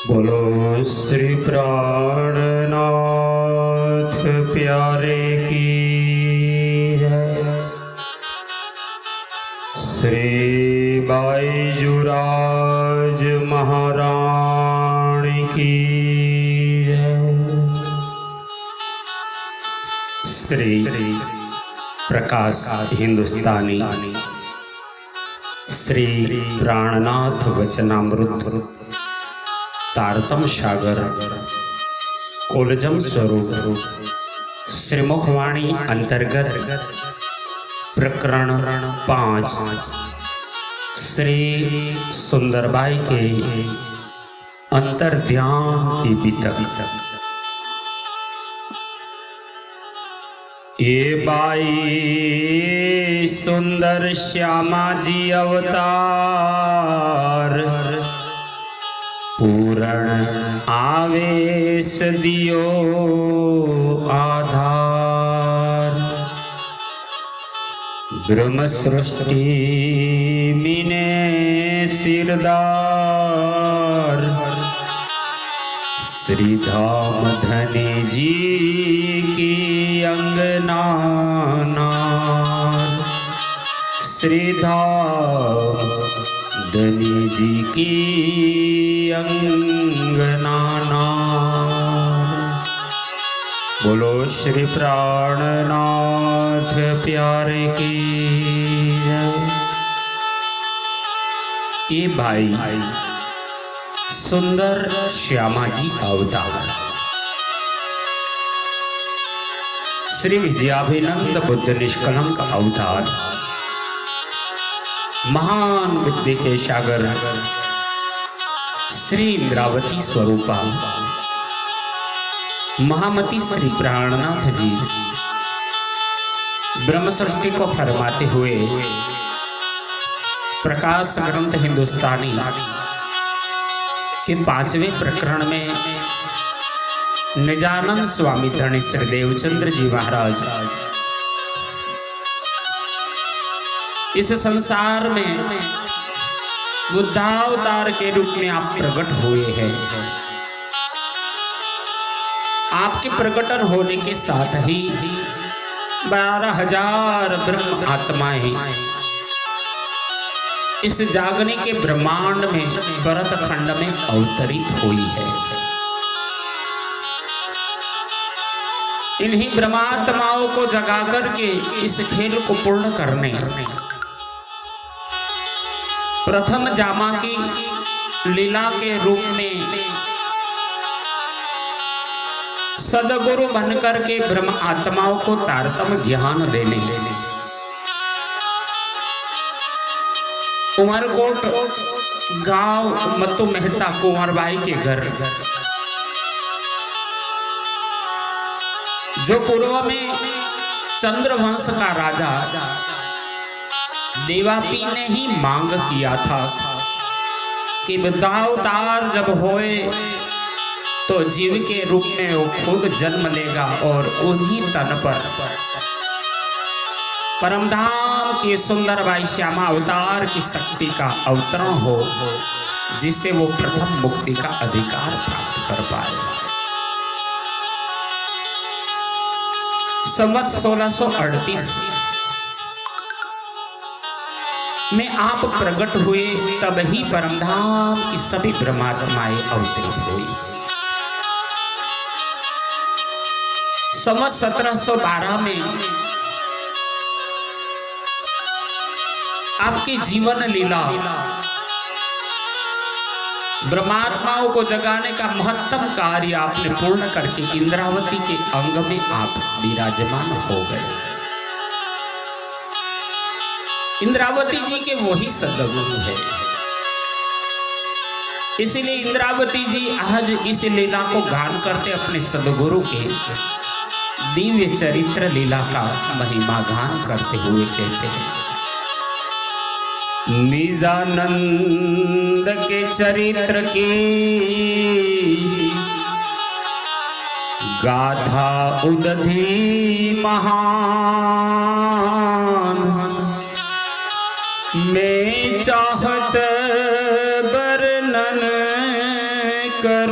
बोलो श्री प्राणनाथ प्यारे की जय। श्री बाईजुराज महारानी की जय। श्री प्रकाश हिंदुस्तानी श्री प्राणनाथ वचनामृत तारतम सागर कोलजम स्वरूप श्रीमुखवाणी अंतर्गत प्रकरण 5 श्री सुंदरबाई के अंतर ध्यान की बितक। ये बाई सुंदर श्यामा जी अवतार पूर्ण आवेश दियो आधार। ब्रह्म सृष्टि मिने सिरदार श्री धाम धनी जी की अंगना श्री धाम धनी जी की अंगना। बोलो श्री प्राणनाथ प्यारे की जय। ये भाई सुंदर श्यामा जी अवतार श्री विजयाभिनंद बुद्ध निष्कलंक अवतार महान बुद्धि के सागर श्री इंद्रावती स्वरूपा महामती श्री प्राणनाथ जी ब्रह्म सृष्टि को फरमाते हुए प्रकाश ग्रंथ हिंदुस्तानी के 5वें प्रकरण में निजानंद स्वामी धनी श्री देवचंद्र जी महाराज इस संसार में बुद्धावतार के रूप में आप प्रकट हुए हैं। आपके प्रकटन होने के साथ ही 12,000 ब्रह्म आत्माएं इस जागने के ब्रह्मांड में भरत खंड में अवतरित हुई है। इन्हीं ब्रह्मात्माओं को जगा करके इस खेल को पूर्ण करने प्रथम जामा की लीला के रूप में सदगुरु बनकर के ब्रह्म आत्माओं को तारतम ज्ञान देने उमरकोट गांव मत्तू मेहता कुंवरबाई के घर जो पूर्व में चंद्रवंश का राजा देवापी ने ही मांग किया था कि बुद्धावतार जब होए तो जीव के रूप में वो खुद जन्म लेगा और उन्हीं तन पर परमधाम की सुंदर बाई श्यामा अवतार की शक्ति का अवतरण हो, जिससे वो प्रथम मुक्ति का अधिकार प्राप्त कर पाए। संवत 1638 में आप प्रकट हुए, तब ही परमधाम की सभी ब्रह्मात्माएं अवतरित हुई। संवत 1712 में आपकी जीवन लीला ब्रह्मात्माओं को जगाने का महत्तम कार्य आपने पूर्ण करके इंद्रावती के अंग में आप विराजमान हो गए। इंद्रावती जी के वही सदगुरु है, इसलिए इंद्रावती जी आज इस लीला को गान करते अपने सदगुरु के दिव्य चरित्र लीला का महिमा गान करते हुए कहते हैं, निजानंद के चरित्र की गाथा उदधि महान में चाहत वर्णन कर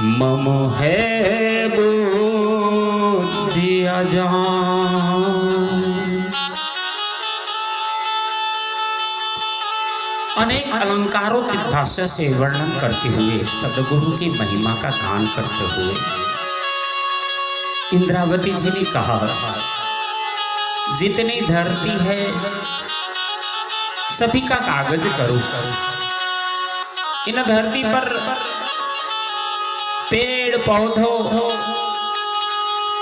मम है बुद्धि अजान। अनेक अलंकारों की भाषा से वर्णन करते हुए सदगुरु की महिमा का गान करते हुए इंद्रावती जी ने कहा, जितनी धरती है सभी का कागज करो। इन धरती पर पेड़ पौधों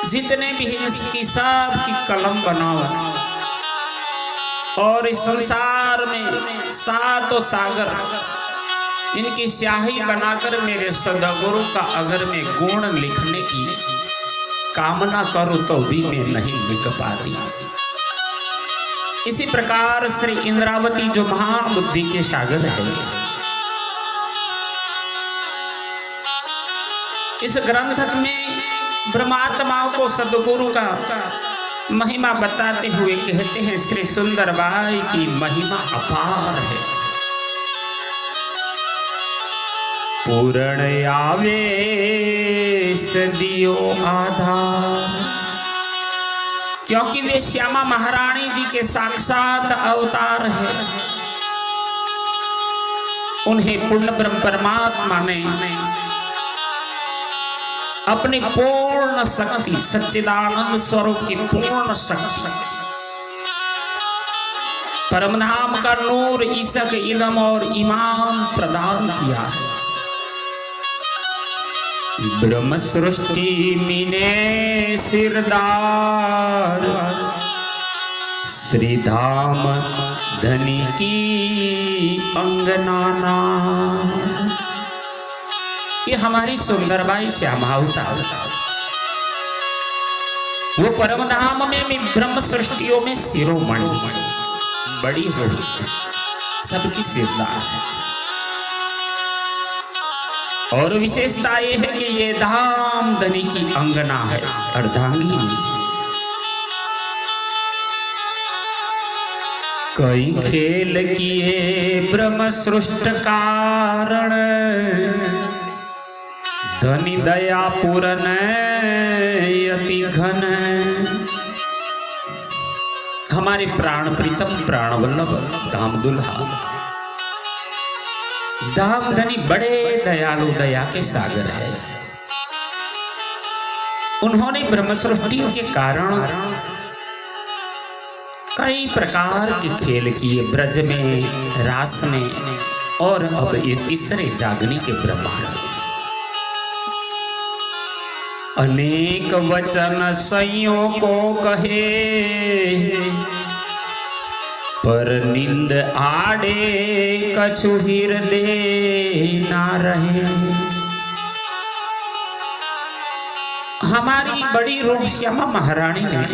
जितने भी इसकी सब की कलम बनाओ और इस संसार में सातों सागर इनकी स्याही बनाकर मेरे सदगुरु का अगर मैं गुण लिखने की कामना करूं तो भी मैं नहीं लिख पाती। इसी प्रकार श्री इंद्रावती जो महान बुद्धि के सागर है, इस ग्रंथ में ब्रह्मात्माओं को सदगुरु का महिमा बताते हुए कहते हैं, श्री सुंदरबाई की महिमा अपार है। पूर्ण आवेश दियो आधार, क्योंकि वे श्यामा महारानी जी के साक्षात अवतार है। उन्हें पूर्ण ब्रह्म परमात्मा ने अपनी पूर्ण शक्ति, सच्चिदानंद स्वरूप की पूर्ण शक्ति, परमधाम का नूर, ईसक, इलम और ईमान प्रदान किया है। ब्रह्म सृष्टि मीने सिरदार, श्रीधाम धनी की अंगनाना। ये हमारी सुंदरबाई श्यामा अवतार, वो परमधाम में भी ब्रह्म सृष्टियों में शिरोमणि, बड़ी बड़ी सबकी सिरदार है। और विशेषता ये है कि ये धाम धनी की अंगना है, अर्धांगिनी। कई खेल किए ब्रह्म सृष्ट कारण, धनी दया पूरन अति घन। हमारे प्राण प्रीतम प्राण वल्लभ धाम दुल्हा धाम धनी बड़े दयालु, दया के सागर है। उन्होंने ब्रह्म सृष्टि के कारण कई प्रकार के खेल किए, ब्रज में, रास में और अब ये तीसरे जागने के ब्रह्मांड। अनेक वचन सइयों को कहे, पर निंद आड़े कछु हृदय ना रहे। हमारी बड़ी रूप श्यामा महारानी ने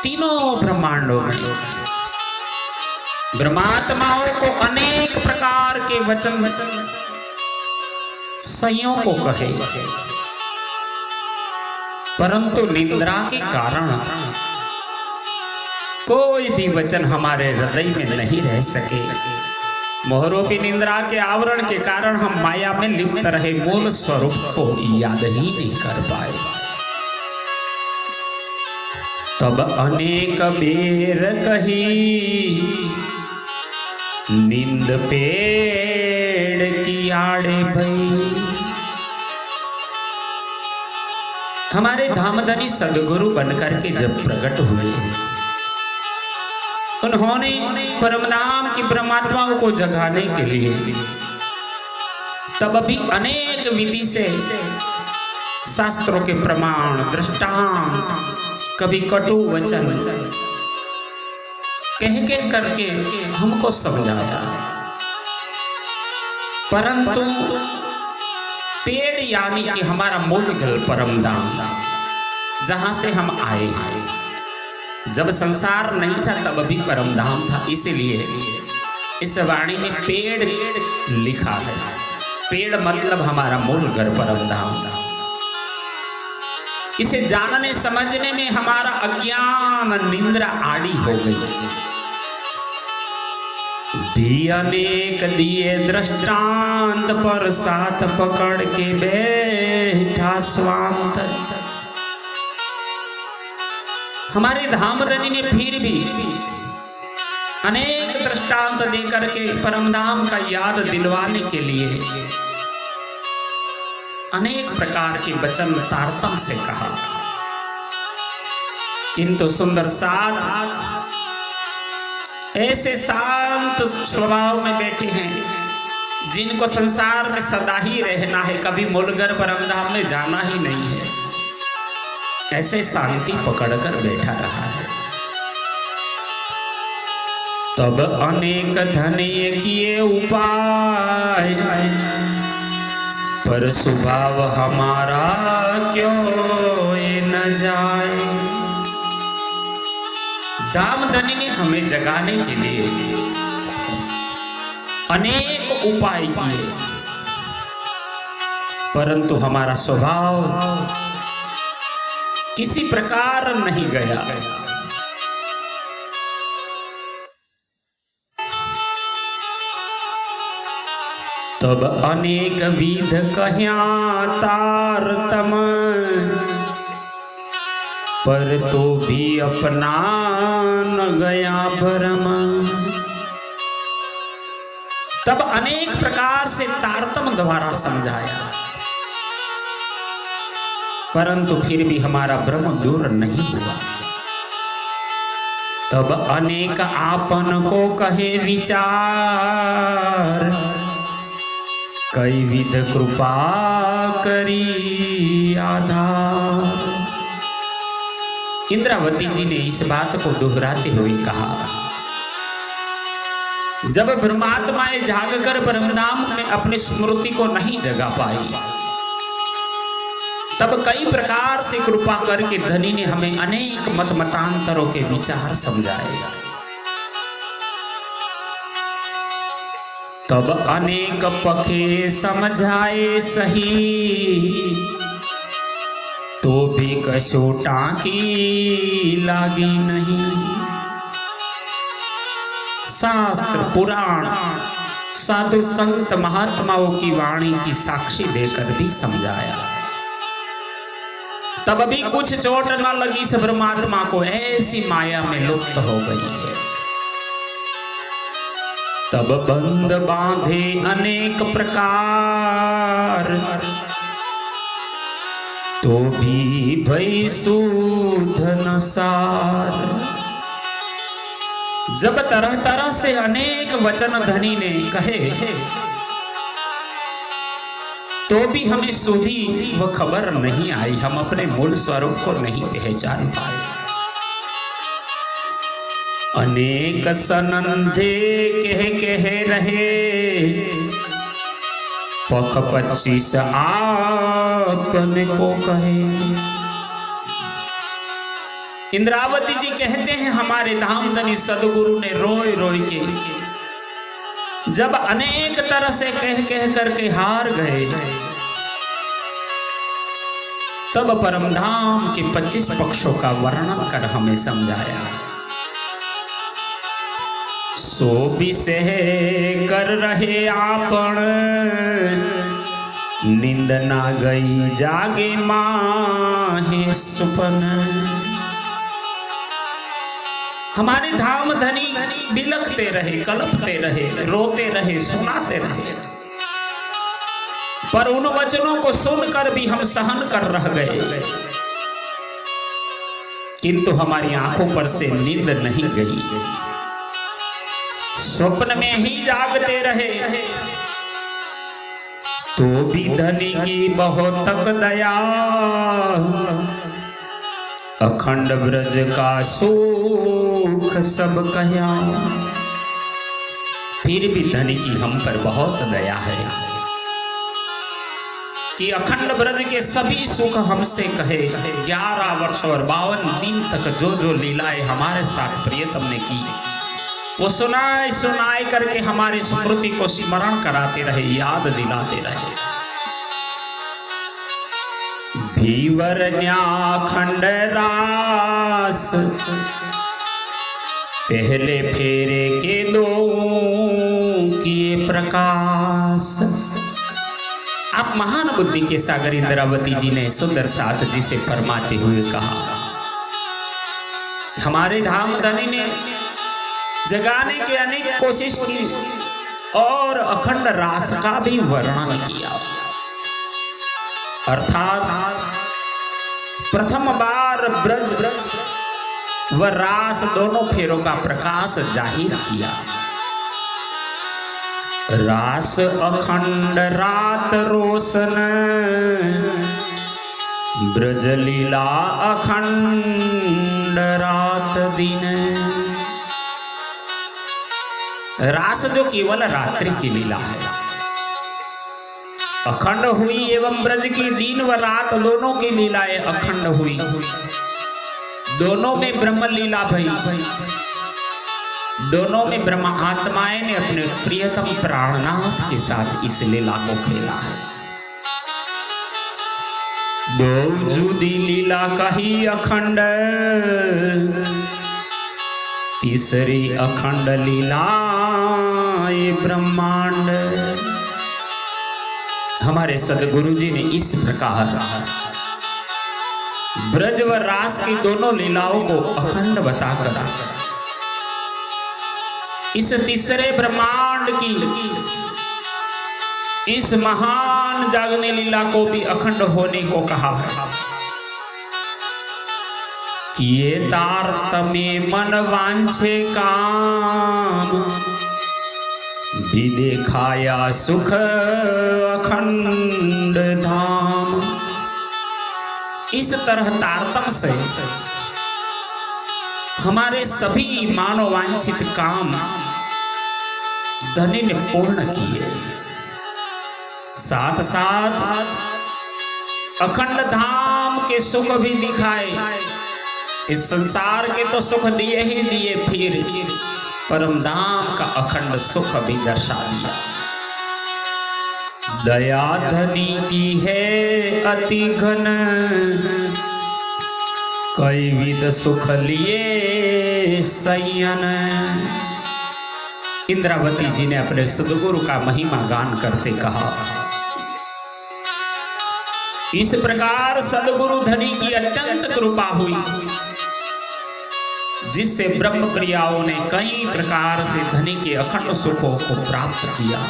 तीनों ब्रह्मांडों में ब्रह्मात्माओं को अनेक प्रकार के वचन सइयों को कहे, परंतु निंद्रा के कारण कोई भी वचन हमारे हृदय में नहीं रह सके। मोहरूपी निंद्रा के आवरण के कारण हम माया में लिप्त रहे, मूल स्वरूप को याद ही नहीं कर पाए। तब अनेक बेर कही, नींद पेड़ की आड़े भई। हमारे धामधनी सदगुरु बनकर के जब प्रकट हुए, उन्होंने परमधाम की ब्रह्मात्माओं को जगाने के लिए तब अभी अनेक विधि से शास्त्रों के प्रमाण, दृष्टांत, कभी कटु वचन कह करके हमको समझाया, परंतु पेड़ यानी कि हमारा मूल घर परमधाम, जहां से हम आए, जब संसार नहीं था तब भी परमधाम था। इसीलिए इस वाणी में पेड़ लिखा है। पेड़ मतलब हमारा मूल घर परमधाम। इसे जानने समझने में हमारा अज्ञान निंद्रा आड़ी हो गई। भी अनेक दिए दृष्टांत, पर साथ पकड़ के बैठा स्वांत। हमारे धामधनी ने फिर भी अनेक दृष्टांत देकर के परमधाम का याद दिलवाने के लिए अनेक प्रकार के वचन तारतम्य से कहा, किंतु सुंदर साथ ऐसे शांत स्वभाव में बैठे हैं जिनको संसार में सदा ही रहना है, कभी मूलगर परमधाम में जाना ही नहीं है, ऐसे शांति पकड़कर बैठा रहा है। तब अनेक धन्य किए उपाय, पर स्वभाव हमारा क्यों ये न जाए। धामधनी ने हमें जगाने के लिए अनेक उपाय किए, परंतु हमारा स्वभाव किसी प्रकार नहीं गया। तब अनेक विध कह्या तारतम, पर तो भी अपना न गया भरम। तब अनेक प्रकार से तारतम द्वारा समझाया, परंतु फिर भी हमारा भ्रम दूर नहीं हुआ। तब अनेक आपन को कहे विचार, कई विध कृपा करी आधार। इंद्रावती जी ने इस बात को दोहराते हुए कहा, जब ब्रह्मात्माएं जागकर परमधाम में अपनी स्मृति को नहीं जगा पाई, तब कई प्रकार से कृपा करके धनी ने हमें अनेक मत मतांतरों के विचार समझाए। तब अनेक पखे समझाए सही, तो भी कशो टाकी लागी नहीं। शास्त्र पुराण साधु संत महात्माओं की वाणी की साक्षी देकर भी समझाया, तब भी कुछ चोट न लगी। सब परमात्मा को ऐसी माया में लुप्त हो गई है। तब बंद बांधे अनेक प्रकार, तो भी भई सूधन सार। जब तरह तरह से अनेक वचन धनी ने कहे, तो भी हमें सुधी वो खबर नहीं आई, हम अपने मूल स्वरूप को नहीं पहचान पाए। अनेक सनंधे कह रहे, पख 25 आपन को कहे। इंद्रावती जी कहते हैं, हमारे धामधनी सदगुरु ने रोए रोए के जब अनेक तरह से कह करके हार गए, तब परमधाम के 25 पक्षों का वर्णन कर हमें समझाया। सो विषय कर रहे आपन, नींद ना गई जागे माहे सुपन। हमारे धाम धनी बिलखते रहे, कलपते रहे, रोते रहे, सुनाते रहे, पर उन वचनों को सुनकर भी हम सहन कर रह गए, किंतु हमारी आंखों पर से नींद नहीं गई। स्वप्न में ही जागते रहे, तो भी धनी की बहुत तक दया, अखंड ब्रज का सुख सब कह्या। फिर भी धनी की हम पर बहुत दया है कि अखंड ब्रज के सभी सुख हमसे कहे। 11 वर्ष और 52 दिन तक जो जो लीलाएं हमारे साथ प्रियतम ने की, वो सुनाए सुनाए करके हमारी स्मृति को स्मरण कराते रहे, याद दिलाते रहे। भीवर न्याखंड रास, पहले फेरे के 2 किए प्रकाश। आप महान बुद्धि के सागर इंद्रावती जी ने सुंदर साथ जी से फरमाते हुए कहा, हमारे धाम धनी ने जगाने की अनेक कोशिश की और अखंड रास का भी वर्णन किया, अर्थात प्रथम बार ब्रज व रास दोनों फेरों का प्रकाश जाहिर किया। रास अखंड रात रोशन, ब्रज लीला अखंड रात दिन। रास जो केवल रात्रि की लीला है, अखंड हुई, एवं ब्रज की दिन व रात दोनों की लीलाएं अखंड हुई। दोनों में ब्रह्म लीला भई, दोनों में ब्रह्म आत्माएं ने अपने प्रियतम प्राणनाथ के साथ इस लीला को खेला है। दो जुदी लीला कही अखंड, तीसरी अखंड लीला ये ब्रह्मांड। हमारे सदगुरु जी ने इस प्रकार ब्रज व रास की दोनों लीलाओं को अखंड बताकर इस तीसरे ब्रह्मांड की इस महान जागने लीला को भी अखंड होने को कहा है। किए तारतम्य मन वांछे काम, भी देखाया सुख अखंड धाम। इस तरह तारतम्य से हमारे सभी मानवांछित काम धनी ने पूर्ण किए, साथ साथ अखंड धाम के सुख भी दिखाए। इस संसार के तो सुख दिए ही दिए, फिर परम धाम का अखंड सुख भी दर्शा दिया। दया धनी की है अति घन, कई विध सुख लिए सयन। इंद्रावती जी ने अपने सदगुरु का महिमा गान करते कहा, इस प्रकार सदगुरु धनी की अत्यंत कृपा हुई, जिससे ब्रह्म प्रियाओं ने कई प्रकार से धनी के अखंड सुखों को प्राप्त किया।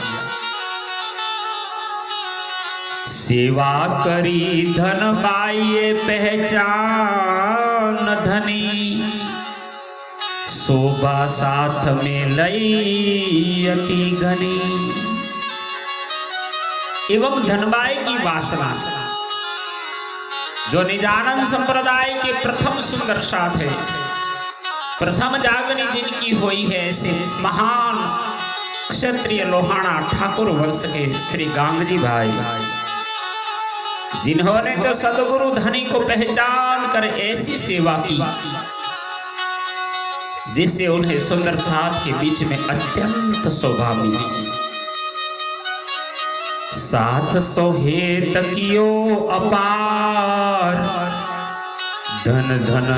सेवा करी धन पाइए पहचान धनी, शोभा साथ में लई अति घनी। एवं धनबाई की वासना जो निजानंद संप्रदाय के प्रथम सुंदर साथ है, प्रथम जागनी जिनकी हुई है, ऐसे महान क्षत्रिय लोहाना ठाकुर वंश के श्री गांगजी भाई, जिन्होंने तो सदगुरु धनी को पहचान कर ऐसी सेवा की जिससे उन्हें सुंदर साथ के बीच में अत्यंत शोभा मिली। साथ सोहेत कियो अपार, धन धन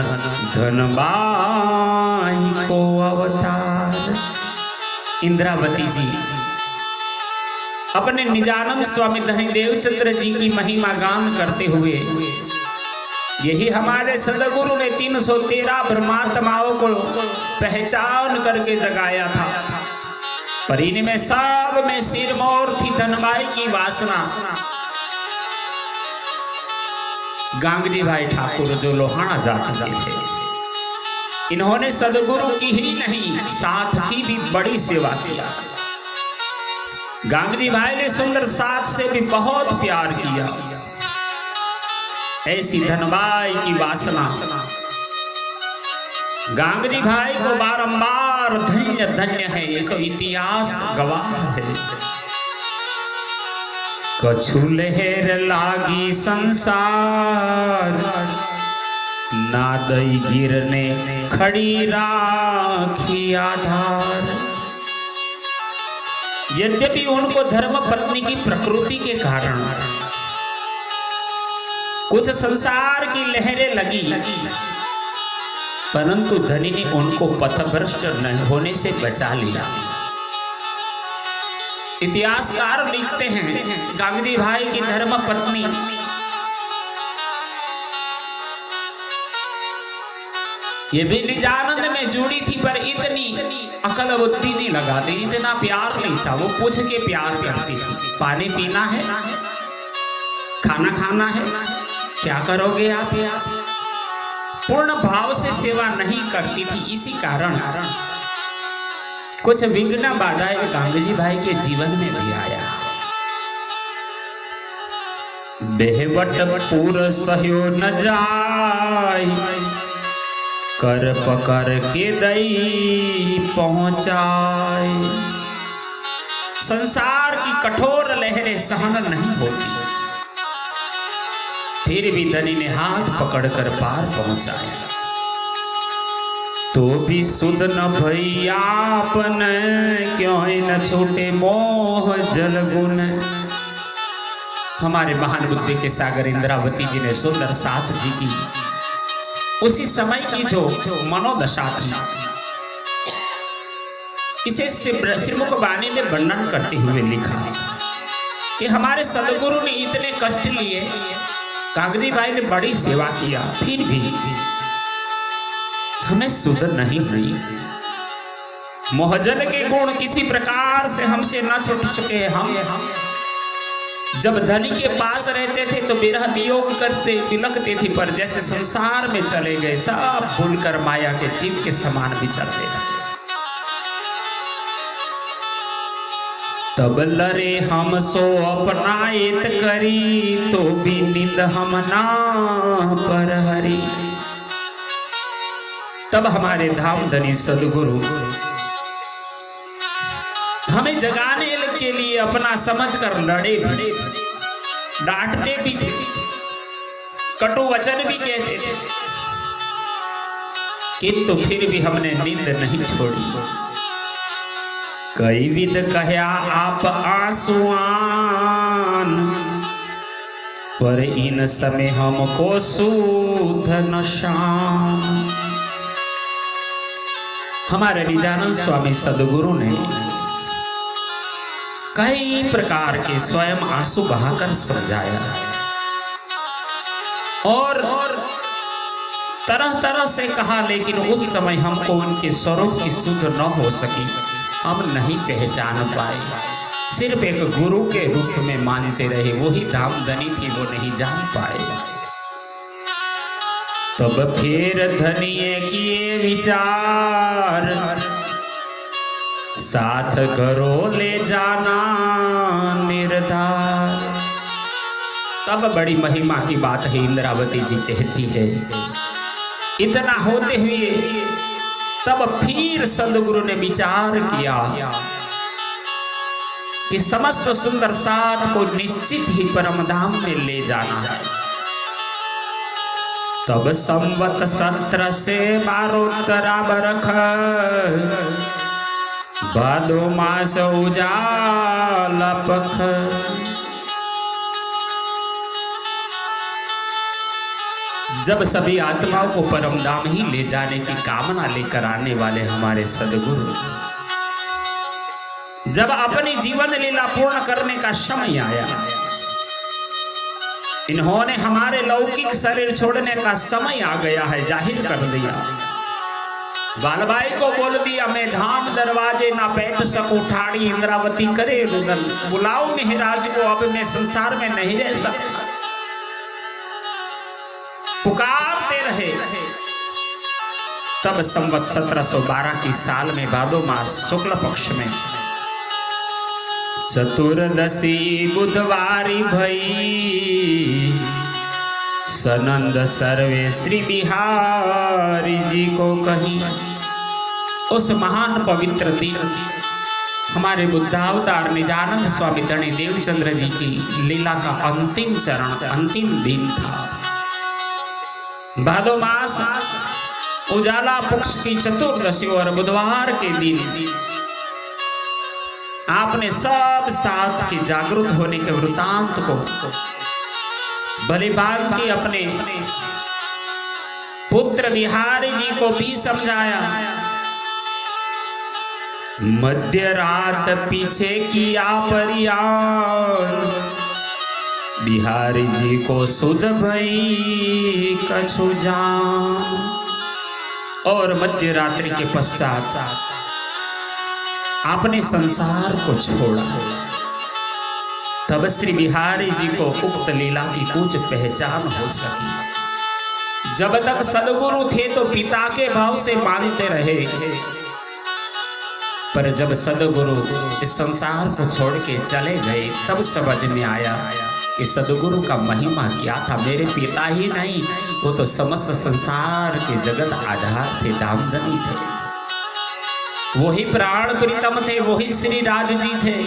धन बाई को अवतार। इंद्रावती जी अपने निजानंद स्वामी धनी देवचंद्र जी की महिमा गान करते हुए, यही हमारे सदगुरु ने 313 ब्रह्मात्माओं को पहचान करके जगाया था, पर इनमें सब में सिरमौर थी धनबाई की वासना। गांगजी भाई ठाकुर जो लोहाना जाति के थे, इन्होंने सदगुरु की ही नहीं साथ की भी बड़ी सेवा की। गांगजी भाई ने सुंदर साथ से भी बहुत प्यार किया। ऐसी धनबाई की वासना गांगजी भाई को बारंबार धन्य धन्य है, एक इतिहास गवाह है। कछु लहर लागी संसार, नादई गिरने खड़ी राखी आधार। यद्यपि उनको धर्म पत्नी की प्रकृति के कारण कुछ संसार की लहरें लगी, परंतु धनी ने उनको पथभ्रष्ट न होने से बचा लिया। इतिहासकार लिखते हैं गांधी भाई की धर्म पत्नी ये भी निजानंद में जुड़ी थी, पर इतनी अकल बुद्धि नहीं लगाती, इतना प्यार नहीं था। वो पूछ के प्यार करती थी, पानी पीना है, खाना खाना है, क्या करोगे आप? पूर्ण भाव से सेवा नहीं करती थी। इसी कारण कुछ विघ्न बाधाएं गांधी भाई के जीवन में भी आया। बेहवटपुर सहयो न जाय, कर पकड़ के दई पहुंचाए। संसार की कठोर लहरें सहन नहीं होती, फिर भी धनी ने हाथ पकड़कर पार पहुंचाया। तो भी सुध न भैया आपने, क्यों न छोटे मोह जलगुन। हमारे महान बुद्धि के सागर इंद्रावती जी ने सुंदर साथ जी की उसी समय की जो मनोदशा थी, इसे श्रीमुख वाणी में वर्णन करते हुए लिखा कि हमारे सदगुरु ने इतने कष्ट लिए, कागजी भाई ने बड़ी सेवा किया, फिर भी हमें सुध नहीं हुई। मोहजन के गुण किसी प्रकार से हमसे न छूट सके। हम जब धनी के पास रहते थे तो विरह वियोग करते बिलखते थे, पर जैसे संसार में चले गए सब भूलकर माया के जीव के समान विचरते थे। तब लरे हम सो अपनाएत करी, तो भी निंद हम ना पर हरी। तब हमारे धाम धनी सदगुरु हमें जगाने के लिए अपना समझकर लड़े भी, डांटते भी थे, कटु वचन भी कहते थे, किंतु फिर भी हमने नींद नहीं छोड़ी। कई विध कहया आप आंसुआन, पर इन समय हमको सूध न शाम। हमारे निजानंद स्वामी सदगुरु ने कई प्रकार के स्वयं आंसू बहाकर समझाया और तरह तरह से कहा, लेकिन उस समय हमको उनके स्वरूप की सुध न हो सकी, हम नहीं पहचान पाए। सिर्फ एक गुरु के रूप में मानते रहे, वही धामधनी थी, वो नहीं जान पाए। तब फिर धनिये किए विचार, साथ करो ले जाना निर्धार। तब बड़ी महिमा की बात है, इंद्रावती जी कहती है, इतना होते हुए तब फिर सदगुरु ने विचार किया कि समस्त सुंदर साथ को निश्चित ही परम धाम में ले जाना है। तब संवत 17 से 12 बरख, भादो मास उजाला पख। जब सभी आत्माओं को परम धाम ही ले जाने की कामना लेकर आने वाले हमारे सदगुरु जब अपनी जीवन लीला पूर्ण करने का समय आया, इन्होंने हमारे लौकिक शरीर छोड़ने का समय आ गया है जाहिर कर दिया। बालबाई को बोल दिया, मैं धाम दरवाजे ना बैठ सकूं, ठाड़ी इंद्रावती करे रुदन, बुलाओ मेहराज को, अब मैं संसार में नहीं रह सकता। पुकारते रहे। तब संवत 1712 की साल में भादो मास शुक्ल पक्ष में चतुर्दशी बुधवारी भई, सनंद सर्वे श्री बिहारी जी को कही। उस महान पवित्र दिन हमारे बुद्धावतार निजानंद स्वामी धनी देवचंद्र जी की लीला का अंतिम चरण, अंतिम दिन था। भादो मास उजाला पक्ष की चतुर्दशी और बुधवार के दिन आपने सब साथ के जागरूक होने के वृतांत को बलिभाग के अपने पुत्र बिहारी जी को भी समझाया मध्य रात पीछे किया परियान, बिहारी जी को सुध भई कछु जान। और मध्य रात्रि के पश्चात आपने संसार को छोड़ा। तब श्री बिहारी जी को उक्त लीला की कुछ पहचान हो सकी। जब तक सदगुरु थे तो पिता के भाव से मानते रहे, पर जब सदगुरु इस संसार को छोड़ के चले गए तब समझ में आया कि सदगुरु का महिमा क्या था। मेरे पिता ही नहीं, वो तो समस्त संसार के जगत आधार थे, दामदनी थे, वही प्राण प्रीतम थे, वही श्री राज जी थे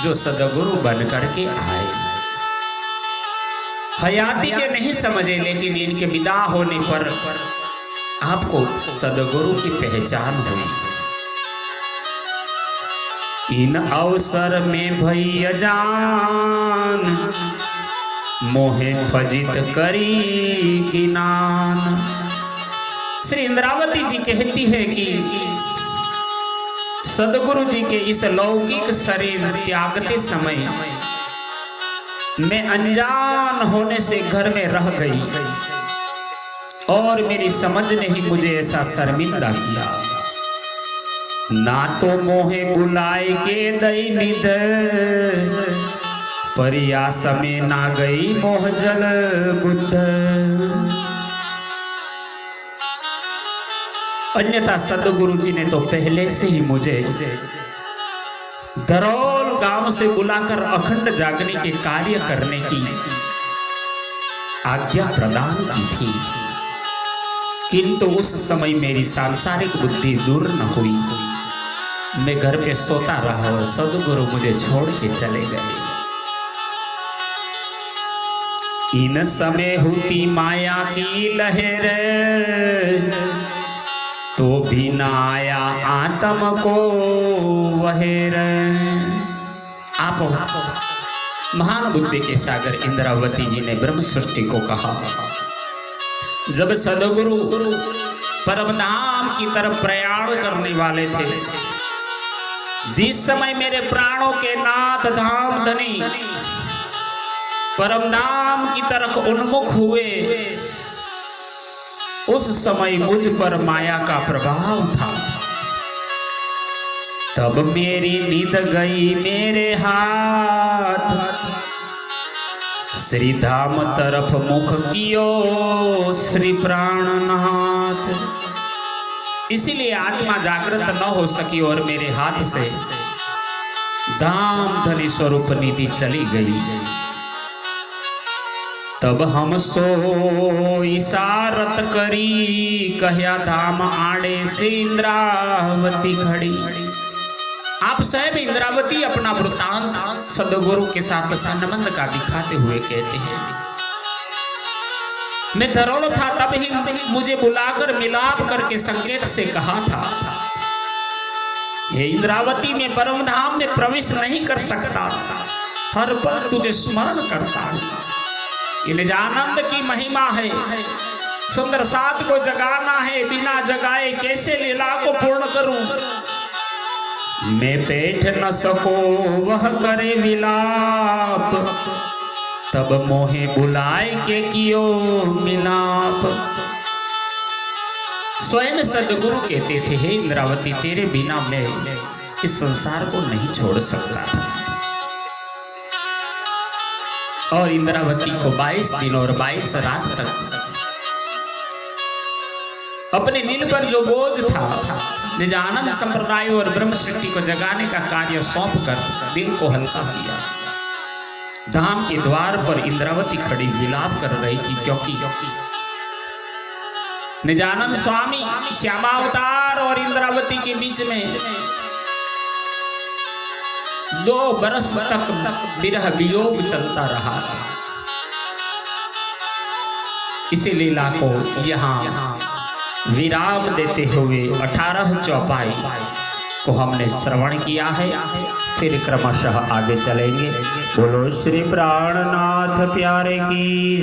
जो सदगुरु बन करके आए। हयाती के नहीं समझे, लेकिन इनके विदा होने पर आपको सदगुरु की पहचान हुई। इन अवसर में भैया जान, मोहे फजित करी किनान। श्री इंद्रावती जी कहती है कि सदगुरु जी के इस लौकिक शरीर त्यागते समय मैं अनजान होने से घर में रह गई और मेरी समझ ने ही मुझे ऐसा शर्मिंदा किया। ना तो मोहे बुलाए के दई निध, परियास में ना गई मोह जल बुद्ध। अन्यथा सदगुरु जी ने तो पहले से ही मुझे दरौल गांव से बुलाकर अखंड जागने के कार्य करने की आज्ञा प्रदान की थी, किंतु उस समय मेरी सांसारिक बुद्धि दूर न हुई। मैं घर पे सोता रहा और सदगुरु मुझे छोड़ के चले गए। इन समय होती माया की लहर, तो भी न आया आत्म को वहेर। आप महान बुद्धि के सागर इंद्रावती जी ने ब्रह्म सृष्टि को कहा। जब सदगुरु परमधाम की तरफ प्रयाण करने वाले थे, जिस समय मेरे प्राणों के नाथ धाम धनी परमधाम की तरफ उन्मुख हुए, उस समय मुझ पर माया का प्रभाव था। तब मेरी नींद गई मेरे हाथ, श्री धाम तरफ मुख कियो श्री प्राणनाथ। इसीलिए आत्मा जागृत न हो सकी और मेरे हाथ से धाम धनी स्वरूप निधि चली गई। तब हम सो इशारत करी, कहया धाम आड़े से इंद्रावती खड़ी। आप स्वयं इंद्रावती अपना वृतांत सदगुरु के साथ संबंध का दिखाते हुए कहते हैं, मैं धरोल था तब ही मुझे बुलाकर मिलाप करके संकेत से कहा था, हे इंद्रावती मैं परम धाम में प्रवेश नहीं कर सकता, हर पल तुझे स्मरण करता हूँ। ये निजानंद की महिमा है, सुंदर साथ को जगाना है, बिना जगाए कैसे लीला को पूर्ण करूं। मैं बैठ न सको वह करे विलाप, तब मोहे बुलाए के कियो मिलाप। स्वयं सदगुरु कहते थे, हे इंद्रावती तेरे बिना मैं इस संसार को नहीं छोड़ सकता था। और इंद्रावती को 22 दिन और 22 रात तक अपने दिल पर जो बोझ था, निजानंद संप्रदाय और ब्रह्म सृष्टि को जगाने का कार्य सौंप कर दिल को हल्का किया। धाम के द्वार पर इंद्रावती खड़ी विलाप कर रही थी, क्योंकि निजानंद स्वामी श्यामावतार और इंद्रावती के बीच में 2 बरस तक विरह वियोग चलता रहा। इसी लीला को यहाँ विराम देते हुए 18 चौपाई को हमने श्रवण किया है। फिर क्रमशः आगे चलेंगे। बोलो श्री प्राणनाथ प्यारे की।